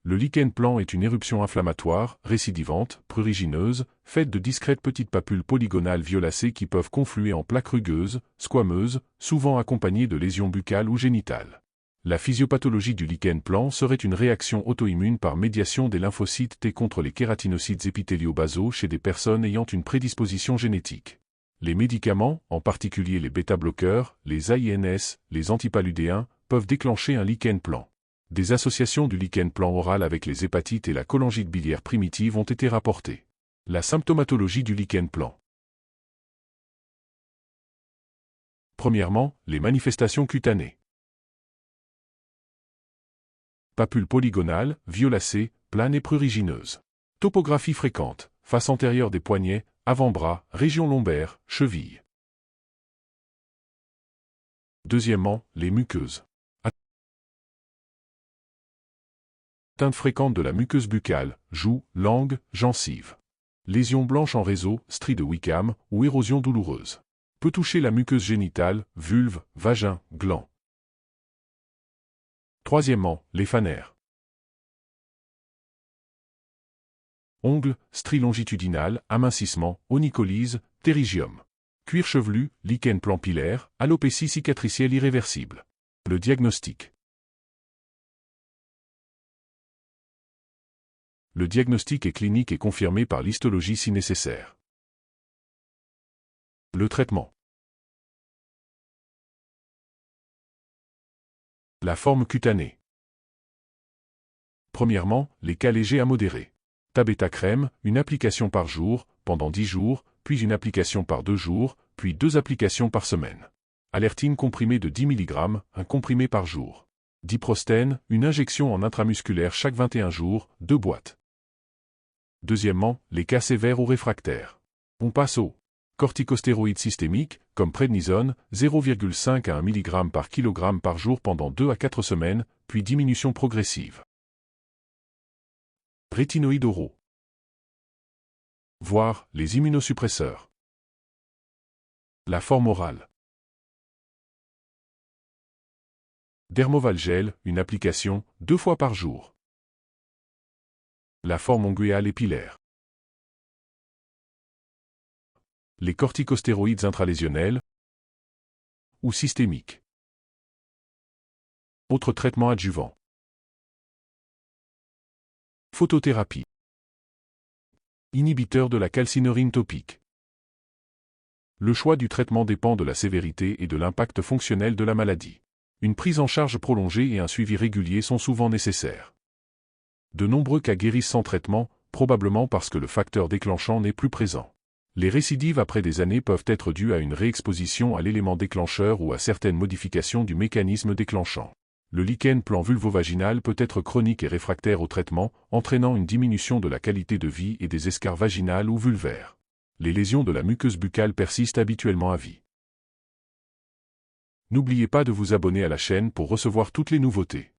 Le lichen plan est une éruption inflammatoire, récidivante, prurigineuse, faite de discrètes petites papules polygonales violacées qui peuvent confluer en plaques rugueuses, squameuses, souvent accompagnées de lésions buccales ou génitales. La physiopathologie du lichen plan serait une réaction auto-immune par médiation des lymphocytes T contre les kératinocytes épithéliobasaux chez des personnes ayant une prédisposition génétique. Les médicaments, en particulier les bêta-bloqueurs, les AINS, les antipaludéens, peuvent déclencher un lichen plan. Des associations du lichen plan oral avec les hépatites et la cholangite biliaire primitive ont été rapportées. La symptomatologie du lichen plan. Premièrement, les manifestations cutanées. Papules polygonales, violacées, planes et prurigineuses. Topographie fréquente, face antérieure des poignets, avant-bras, région lombaire, cheville. Deuxièmement, les muqueuses. Atteinte fréquente de la muqueuse buccale, joues, langue, gencives. Lésions blanches en réseau, stries de Wickham, ou érosion douloureuse. Peut toucher la muqueuse génitale, vulve, vagin, gland. Troisièmement, les phanères. Ongles, stries longitudinales, amincissement, onycholyse, ptérygium. Cuir chevelu, lichen plan pilaire, alopécie cicatricielle irréversible. Le diagnostic. Le diagnostic est clinique et confirmé par l'histologie si nécessaire. Le traitement. La forme cutanée. Premièrement, les cas légers à modérés. Tabeta crème, une application par jour, pendant 10 jours, puis une application par 2 jours, puis 2 applications par semaine. Alertine comprimé de 10 mg, un comprimé par jour. Diprostène, une injection en intramusculaire chaque 21 jours, 2 boîtes. Deuxièmement, les cas sévères ou réfractaires. On passe aux corticostéroïdes systémiques, comme prednisone, 0,5 à 1 mg par kg par jour pendant 2 à 4 semaines, puis diminution progressive. Rétinoïdes oraux. Voire, les immunosuppresseurs. La forme orale. Dermovalgel, une application, 2 fois par jour. La forme onguéale et pilaire. Les corticostéroïdes intralésionnels ou systémiques. Autres traitements adjuvants. Photothérapie. Inhibiteur de la calcineurin topique. Le choix du traitement dépend de la sévérité et de l'impact fonctionnel de la maladie. Une prise en charge prolongée et un suivi régulier sont souvent nécessaires. De nombreux cas guérissent sans traitement, probablement parce que le facteur déclenchant n'est plus présent. Les récidives après des années peuvent être dues à une réexposition à l'élément déclencheur ou à certaines modifications du mécanisme déclenchant. Le lichen plan vulvovaginal peut être chronique et réfractaire au traitement, entraînant une diminution de la qualité de vie et des escarres vaginales ou vulvaires. Les lésions de la muqueuse buccale persistent habituellement à vie. N'oubliez pas de vous abonner à la chaîne pour recevoir toutes les nouveautés.